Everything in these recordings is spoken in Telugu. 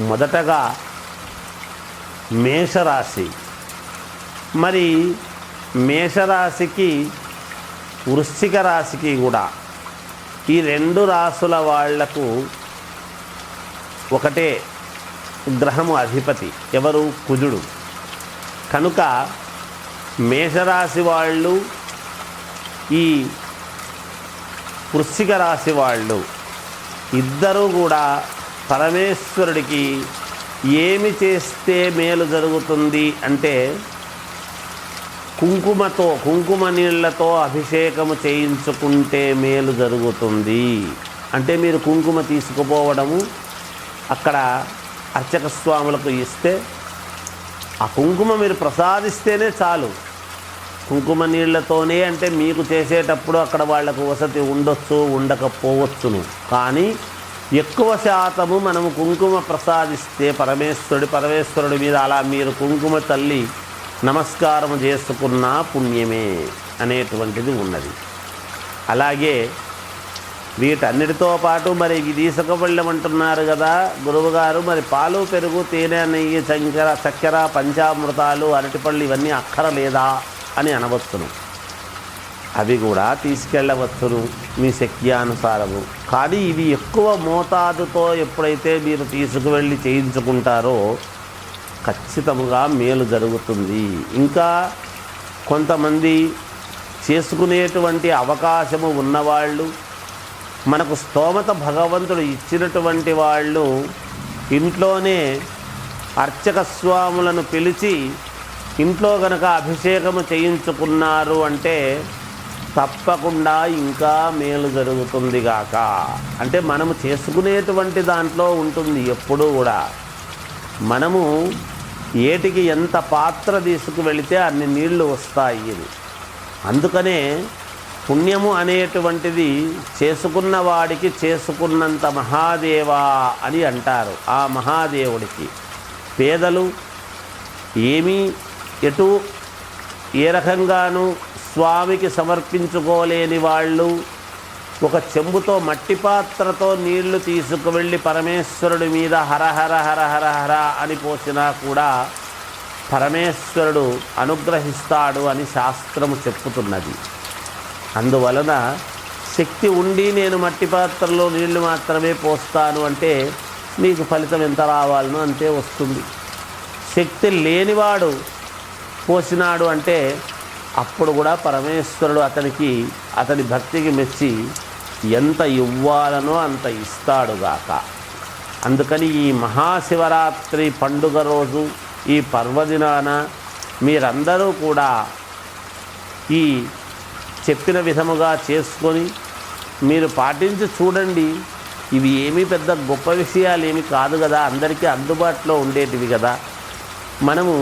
మొదటగా మేషరాశి. మరి మేషరాశికి వృశ్చిక రాశికి కూడా ఈ రెండు రాశుల వాళ్లకు ఒకటే గ్రహము అధిపతి, ఎవరు? కుజుడు. కనుక మేషరాశి వాళ్ళు ఈ వృశ్చిక రాశి వాళ్ళు ఇద్దరూ కూడా పరమేశ్వరుడికి ఏమి చేస్తే మేలు జరుగుతుంది అంటే కుంకుమ నీళ్లతో అభిషేకము చేయించుకుంటే మేలు జరుగుతుంది. అంటే మీరు కుంకుమ తీసుకుపోవడము, అక్కడ అర్చక స్వాములకు ఇస్తే ఆ కుంకుమ మీరు ప్రసాదిస్తేనే చాలు. కుంకుమ నీళ్లతోనే అంటే మీకు చేసేటప్పుడు అక్కడ వాళ్లకు వసతి ఉండొచ్చు, ఉండకపోవచ్చును. కానీ ఎక్కువ శాతము మనము కుంకుమ ప్రసాదిస్తే పరమేశ్వరుడి మీద అలా మీరు కుంకుమ తల్లి నమస్కారం చేసుకున్న పుణ్యమే అనేటువంటిది ఉన్నది. అలాగే వీటన్నిటితో పాటు మరి ఇది తీసుకువెళ్ళమంటున్నారు కదా గురువుగారు, మరి పాలు, పెరుగు, తేనె, నెయ్యి, చక్కెర, పంచామృతాలు, అరటిపళ్ళు ఇవన్నీ అక్కరలేదా అని అనవచ్చును. అవి కూడా తీసుకెళ్ళవచ్చును మీ శక్త్యానుసారము. కానీ ఇవి ఎక్కువ మోతాదుతో ఎప్పుడైతే మీరు తీసుకువెళ్ళి చేయించుకుంటారో ఖచ్చితంగా మేలు జరుగుతుంది. ఇంకా కొంతమంది చేసుకునేటువంటి అవకాశము ఉన్నవాళ్ళు, మనకు స్తోమత భగవంతుడు ఇచ్చినటువంటి వాళ్ళు ఇంట్లోనే అర్చక స్వాములను పిలిచి ఇంట్లో గనక అభిషేకము చేయించుకున్నారు అంటే తప్పకుండా ఇంకా మేలు జరుగుతుంది గాక. అంటే మనము చేసుకునేటువంటి దాంట్లో ఉంటుంది. ఎప్పుడూ కూడా మనము ఏటికి ఎంత పాత్ర తీసుకువెళితే అన్ని నీళ్లు వస్తాయి. అందుకనే పుణ్యము అనేటువంటిది చేసుకున్న వాడికి చేసుకున్నంత మహాదేవా అని అంటారు. ఆ మహాదేవుడికి పేదలు ఏమీ ఎటు ఏ రకంగానూ స్వామికి సమర్పించుకోలేని వాళ్ళు ఒక చెంబుతో మట్టి పాత్రతో నీళ్లు తీసుకువెళ్ళి పరమేశ్వరుడి మీద హరహర హరహర హర అని పోసినా కూడా పరమేశ్వరుడు అనుగ్రహిస్తాడు అని శాస్త్రము చెప్పుతున్నది. అందువలన శక్తి ఉండి నేను మట్టి పాత్రలో నీళ్లు మాత్రమే పోస్తాను అంటే మీకు ఫలితం ఎంత రావాలనో అంతే వస్తుంది. శక్తి లేనివాడు పోసినాడు అంటే అప్పుడు కూడా పరమేశ్వరుడు అతని భక్తికి మెచ్చి ఎంత ఇవ్వాలనో అంత ఇస్తాడుగాక. అందుకని ఈ మహాశివరాత్రి పండుగ రోజు ఈ పర్వదినాన మీరందరూ కూడా ఈ చెప్పిన విధముగా చేసుకొని మీరు పాటించి చూడండి. ఇవి ఏమీ పెద్ద గొప్ప విషయాలు ఏమి కాదు కదా, అందరికీ అందుబాటులో ఉండేటివి కదా. మనము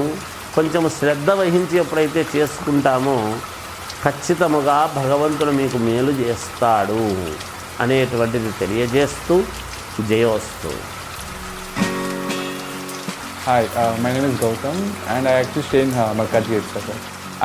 కొంచెం శ్రద్ధ వహించి ఎప్పుడైతే చేసుకుంటామో ఖచ్చితముగా భగవంతుడు మీకు మేలు చేస్తాడు అనేటువంటిది తెలియజేస్తూ జయోస్తు. Hi, my name is Gautam and I actually stay in Malkajgiri itself.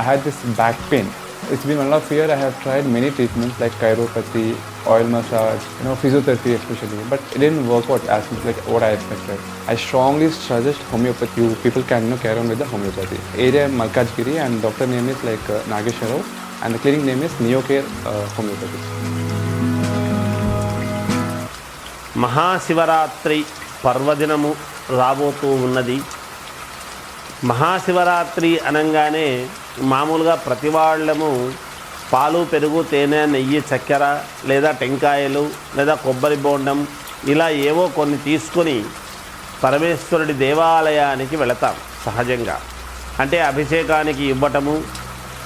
I had this back pain. It's been 1.5 years. I have tried many treatments like chiropathy, oil massage, physiotherapy especially, but it didn't work out as much like what I expected. I strongly suggest homeopathy. People can carry on with the homeopathy. Area Malkajgiri and doctor name is like Nageshwarao and the clinic name is Neocare Homeopathy. Mahashivratri పర్వదినము రాబోతూ ఉన్నది. మహాశివరాత్రి అనగానే మామూలుగా ప్రతి వాళ్ళము పాలు, పెరుగు, తేనె, నెయ్యి, చక్కెర లేదా టెంకాయలు లేదా కొబ్బరి బోండం ఇలా ఏవో కొన్ని తీసుకొని పరమేశ్వరుడి దేవాలయానికి వెళతాం సహజంగా. అంటే అభిషేకానికి ఇవ్వటము,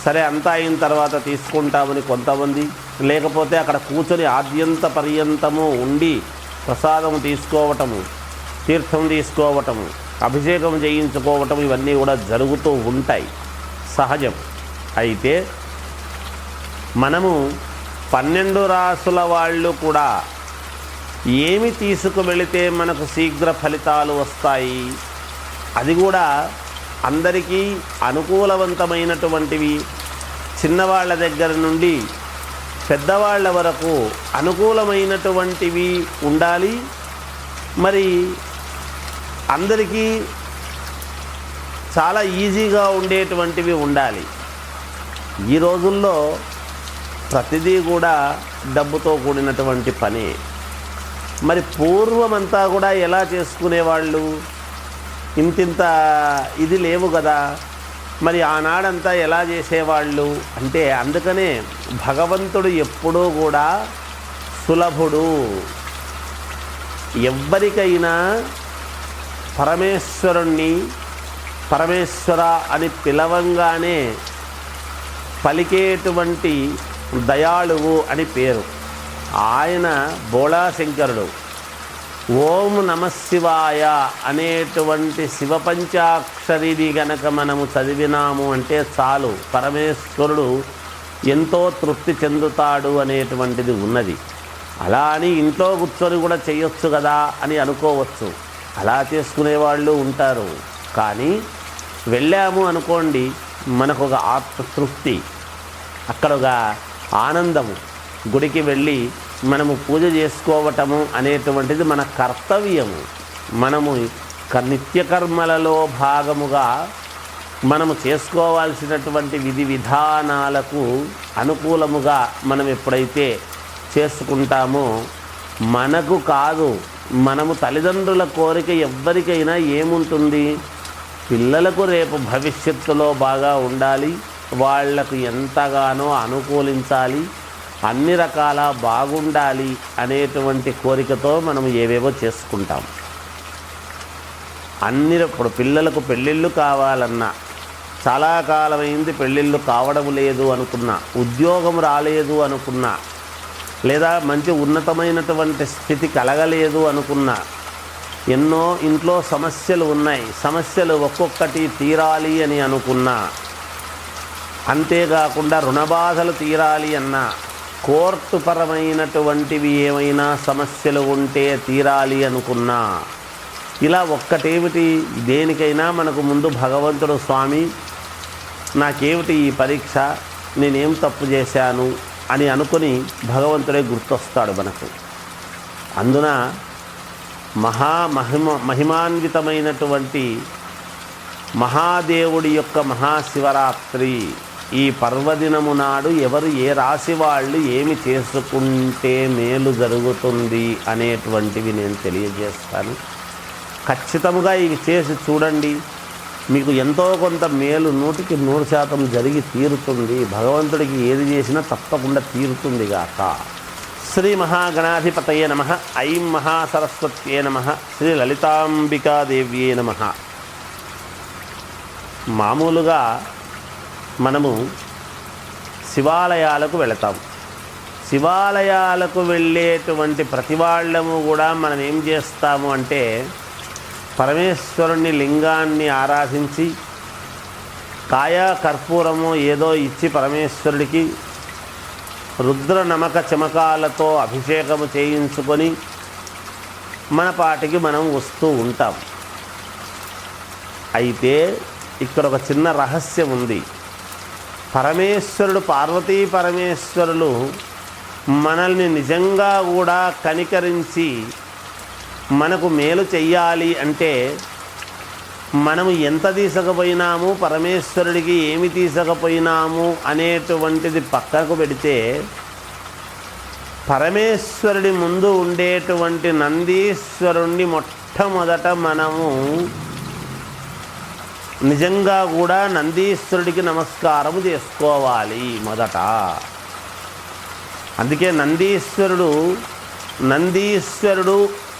సరే అంతా అయిన తర్వాత తీసుకుంటామని కొంతమంది, లేకపోతే అక్కడ కూర్చొని ఆద్యంత పర్యంతము ఉండి ప్రసాదము తీసుకోవటము, తీర్థం తీసుకోవటము, అభిషేకం చేయించుకోవటం ఇవన్నీ కూడా జరుగుతూ ఉంటాయి, సహజం. అయితే మనము 12 రాసుల వాళ్ళు కూడా ఏమి తీసుకువెళితే మనకు శీఘ్ర ఫలితాలు వస్తాయి, అది కూడా అందరికీ అనుకూలవంతమైనటువంటివి, చిన్నవాళ్ళ దగ్గర నుండి పెద్దవాళ్ళ వరకు అనుకూలమైనటువంటివి ఉండాలి. మరి అందరికీ చాలా ఈజీగా ఉండేటువంటివి ఉండాలి. ఈ రోజుల్లో ప్రతిదీ కూడా డబ్బుతో కూడినటువంటి పని. మరి పూర్వమంతా కూడా ఎలా చేసుకునేవాళ్ళు? ఇంతింత ఇది లేవు కదా, మరి ఆనాడంతా ఎలా చేసేవాళ్ళు అంటే, అందుకనే భగవంతుడు ఎప్పుడూ కూడా సులభుడు. ఎవ్వరికైనా పరమేశ్వరుణ్ణి పరమేశ్వర అని పిలవంగానే పలికేటువంటి దయాళువు అని పేరు. ఆయన బోళాశంకరుడు. ఓం నమశివాయ అనేటువంటి శివపంచాక్షరిని గనక మనము చదివినాము అంటే చాలు, పరమేశ్వరుడు ఎంతో తృప్తి చెందుతాడు అనేటువంటిది ఉన్నది. అలా అని ఇంట్లో కూర్చొని కూడా చేయొచ్చు కదా అని అనుకోవచ్చు. అలా చేసుకునేవాళ్ళు ఉంటారు. కానీ వెళ్ళాము అనుకోండి, మనకు ఒక ఆత్మతృప్తి, అక్కడ ఒక ఆనందము. గుడికి వెళ్ళి మనము పూజ చేసుకోవటము అనేటువంటిది మన కర్తవ్యము. మనము నిత్యకర్మలలో భాగముగా మనము చేసుకోవాల్సినటువంటి విధి విధానాలకు అనుకూలముగా మనం ఎప్పుడైతే చేసుకుంటామో, మనకు కాదు, మనము తల్లిదండ్రుల కోరిక ఎవ్వరికైనా ఏముంటుంది? పిల్లలకు రేపు భవిష్యత్తులో బాగా ఉండాలి, వాళ్లకు ఎంతగానో అనుకూలించాలి, అన్ని రకాల బాగుండాలి అనేటువంటి కోరికతో మనం ఏవేవో చేసుకుంటాం. ఇప్పుడు పిల్లలకు పెళ్ళిళ్ళు కావాలన్నా, చాలా కాలమైంది పెళ్ళిళ్ళు కావడం లేదు అనుకున్నా, ఉద్యోగం రాలేదు అనుకున్నా, లేదా మంచి ఉన్నతమైనటువంటి స్థితి కలగలేదు అనుకున్నా, ఎన్నో ఇంట్లో సమస్యలు ఉన్నాయి, సమస్యలు ఒక్కొక్కటి తీరాలి అని అనుకున్నా, అంతేకాకుండా రుణబాధలు తీరాలి అన్నా, కోర్టు పరమైనటువంటివి ఏమైనా సమస్యలు ఉంటే తీరాలి అనుకున్నా, ఇలా ఒక్కటేమిటి, దేనికైనా మనకు ముందు భగవంతుడు స్వామి నాకేమిటి ఈ పరీక్ష, నేనేం తప్పు చేశాను అని అనుకుని భగవంతుడే గుర్తొస్తాడు మనకు. అందున మహిమాన్వితమైనటువంటి మహాదేవుడి యొక్క మహాశివరాత్రి ఈ పర్వదినము నాడు ఎవరు ఏ రాశి వాళ్ళు ఏమి చేసుకుంటే మేలు జరుగుతుంది అనేటువంటివి నేను తెలియజేస్తాను. ఖచ్చితంగా ఇవి చేసి చూడండి, మీకు ఎంతో కొంత మేలు 100% జరిగి తీరుతుంది. భగవంతుడికి ఏది చేసినా తప్పకుండా తీరుతుంది గాక. శ్రీ మహాగణాధిపతయే నమః. ఐం మహాసరస్వత్యే నమః. శ్రీ లలితాంబికాదేవ్యే నమః. మామూలుగా మనము శివాలయాలకు వెళతాం. శివాలయాలకు వెళ్ళేటువంటి ప్రతి వాళ్ళము కూడా మనం ఏం చేస్తాము అంటే, పరమేశ్వరుని లింగాన్ని ఆరాధించి కాయ కర్పూరము ఏదో ఇచ్చి పరమేశ్వరుడికి రుద్ర నమక చమకాలతో అభిషేకము చేయించుకొని మన పాటికి మనం వస్తూ ఉంటాం. అయితే ఇక్కడ ఒక చిన్న రహస్యం ఉంది. పరమేశ్వరుడు, పార్వతీ పరమేశ్వరులు మనల్ని నిజంగా కూడా కనికరించి మనకు మేలు చెయ్యాలి అంటే, మనము ఎంత తీసుకుపోయినాము, పరమేశ్వరుడికి ఏమి తీసుకుపోయినాము అనేటువంటిది పక్కకు పెడితే, పరమేశ్వరుడి ముందు ఉండేటువంటి నందీశ్వరుణ్ణి మొట్టమొదట మనము నిజంగా కూడా నందీశ్వరుడికి నమస్కారము చేసుకోవాలి మొదట. అందుకే నందీశ్వరుడు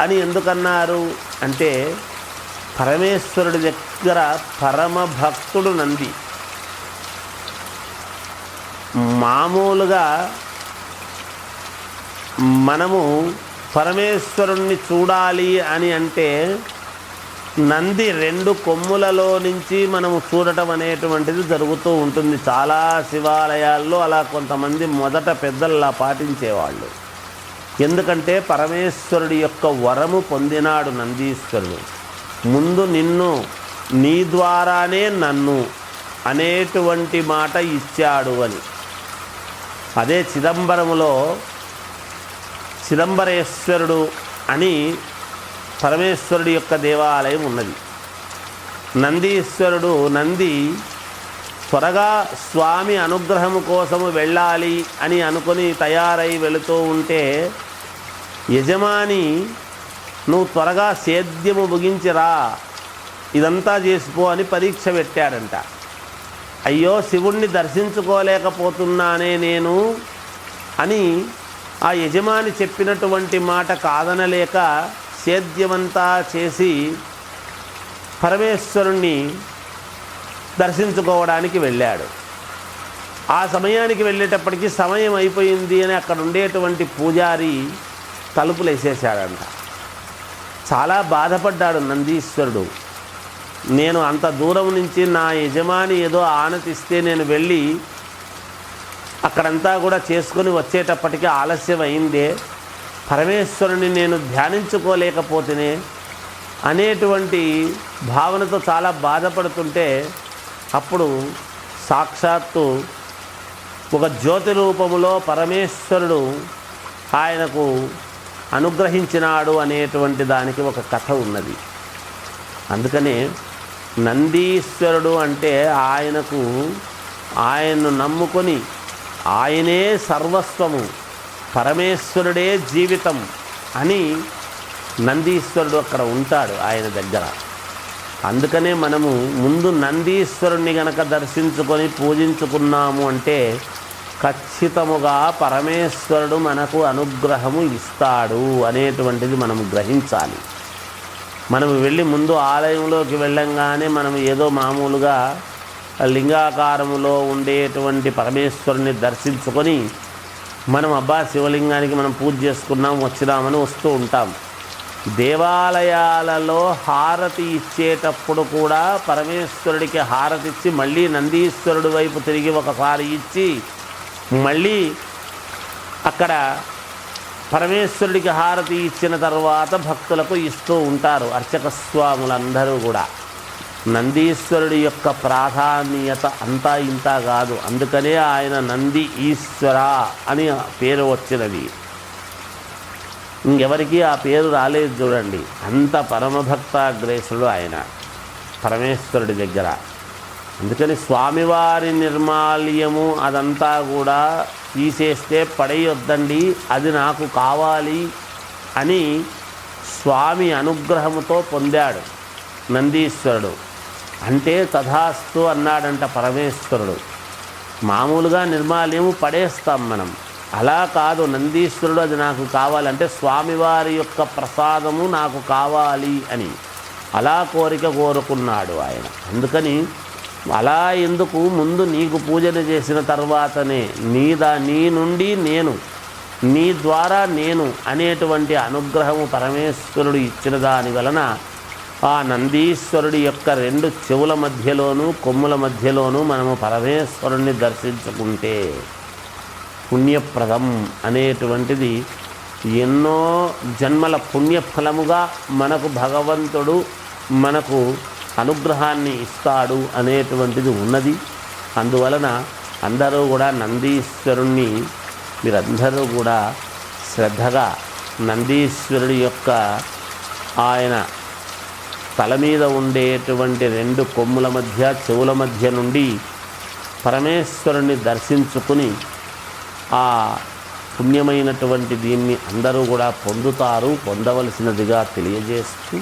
అని ఎందుకన్నారు అంటే, పరమేశ్వరుడి దగ్గర పరమ భక్తుడు నంది. మామూలుగా మనము పరమేశ్వరుణ్ణి చూడాలి అని అంటే నంది 2 కొమ్ములలో నుంచి మనము చూడటం అనేటువంటిది జరుగుతూ ఉంటుంది. చాలా శివాలయాల్లో అలా కొంతమంది మొదట పెద్దల్లా పాటించేవాళ్ళు. ఎందుకంటే పరమేశ్వరుడి యొక్క వరము పొందినాడు నందీశ్వరుడు. ముందు నిన్ను, నీ ద్వారానే నన్ను అనేటువంటి మాట ఇచ్చాడు అని. అదే చిదంబరములో చిదంబరేశ్వరుడు అని పరమేశ్వరుడి యొక్క దేవాలయం ఉన్నది. నందీశ్వరుడు నంది త్వరగా స్వామి అనుగ్రహము కోసము వెళ్ళాలి అని అనుకుని తయారై వెళుతూ ఉంటే యజమాని నువ్వు త్వరగా సేద్యము ముగించిరా, ఇదంతా చేసిపో అని పరీక్ష పెట్టాడంట. అయ్యో శివుణ్ణి దర్శించుకోలేకపోతున్నానే నేను అని ఆ యజమాని చెప్పినటువంటి మాట కాదనలేక సేద్యమంతా చేసి పరమేశ్వరుణ్ణి దర్శించుకోవడానికి వెళ్ళాడు. ఆ సమయానికి వెళ్ళేటప్పటికి సమయం అయిపోయింది అని అక్కడ ఉండేటువంటి పూజారి తలుపులు వేసేసాడంట. చాలా బాధపడ్డాడు నందీశ్వరుడు. నేను అంత దూరం నుంచి నా యజమాని ఏదో ఆనతిస్తే నేను వెళ్ళి అక్కడంతా కూడా చేసుకొని వచ్చేటప్పటికి ఆలస్యం అయిందే, పరమేశ్వరుని నేను ధ్యానించుకోలేకపోతేనే అనేటువంటి భావనతో చాలా బాధపడుతుంటే అప్పుడు సాక్షాత్తు ఒక జ్యోతి రూపములో పరమేశ్వరుడు ఆయనకు అనుగ్రహించినాడు అనేటువంటి దానికి ఒక కథ ఉన్నది. అందుకనే నందీశ్వరుడు అంటే ఆయన్ను నమ్ముకొని ఆయనే సర్వస్వము, పరమేశ్వరుడే జీవితం అని నందీశ్వరుడు అక్కడ ఉంటాడు ఆయన దగ్గర. అందుకనే మనము ముందు నందీశ్వరుణ్ణి గనక దర్శించుకొని పూజించుకున్నాము అంటే ఖచ్చితముగా పరమేశ్వరుడు మనకు అనుగ్రహము ఇస్తాడు అనేటువంటిది మనం గ్రహించాలి. మనం వెళ్ళి ముందు ఆలయంలోకి వెళ్ళంగానే మనం ఏదో మామూలుగా లింగాకారములో ఉండేటువంటి పరమేశ్వరుని దర్శించుకొని మనం శివలింగానికి మనం పూజ చేసుకున్నాం వచ్చినామని వస్తూ ఉంటాం. దేవాలయాలలో హారతి ఇచ్చేటప్పుడు కూడా పరమేశ్వరుడికి హారతి ఇచ్చి మళ్ళీ నందీశ్వరుడి వైపు తిరిగి ఒకసారి ఇచ్చి మళ్ళీ అక్కడ పరమేశ్వరుడికి హారతి ఇచ్చిన తర్వాత భక్తులకు ఇస్తూ ఉంటారు అర్చక స్వాములందరూ కూడా. నందీశ్వరుడి యొక్క ప్రాధాన్యత అంతా ఇంత కాదు, అందుకనే ఆయన నంది ఈశ్వర అని పేరు వచ్చినది. ఇంకెవరికి ఆ పేరు రాలేదు చూడండి, అంత పరమభక్తాగ్రేసుడు ఆయన పరమేశ్వరుడి దగ్గర. అందుకని స్వామివారి నిర్మాల్యము అదంతా కూడా తీసేస్తే పడేయొద్దండి, అది నాకు కావాలి అని స్వామి అనుగ్రహముతో పొందాడు నందీశ్వరుడు. అంటే తథాస్తు అన్నాడంట పరమేశ్వరుడు. మామూలుగా నిర్మాల్యము పడేస్తాం మనం, అలా కాదు. నందీశ్వరుడు అది నాకు కావాలంటే స్వామివారి యొక్క ప్రసాదము నాకు కావాలి అని అలా కోరిక కోరుకున్నాడు ఆయన. అందుకని అలా ఎందుకు, ముందు నీకు పూజలు చేసిన తర్వాతనే నీ నుండి నేను, నీ ద్వారా నేను అనేటువంటి అనుగ్రహము పరమేశ్వరుడు ఇచ్చిన దాని వలన ఆ నందీశ్వరుడి యొక్క రెండు చెవుల మధ్యలోనూ కొమ్ముల మధ్యలోనూ మనము పరమేశ్వరుణ్ణి దర్శించుకుంటే పుణ్యప్రదం అనేటువంటిది ఎన్నో జన్మల పుణ్యఫలముగా మనకు భగవంతుడు మనకు అనుగ్రహాన్ని ఇస్తాడు అనేటువంటిది ఉన్నది. అందువలన అందరూ కూడా నందీశ్వరుణ్ణి మీరందరూ కూడా శ్రద్ధగా నందీశ్వరుడి యొక్క ఆయన తల మీద ఉండేటువంటి రెండు కొమ్ముల మధ్య చెవుల మధ్య నుండి పరమేశ్వరుణ్ణి దర్శించుకుని ఆ పుణ్యమైనటువంటి దీన్ని అందరూ కూడా పొందుతారు, పొందవలసినదిగా తెలియజేస్తూ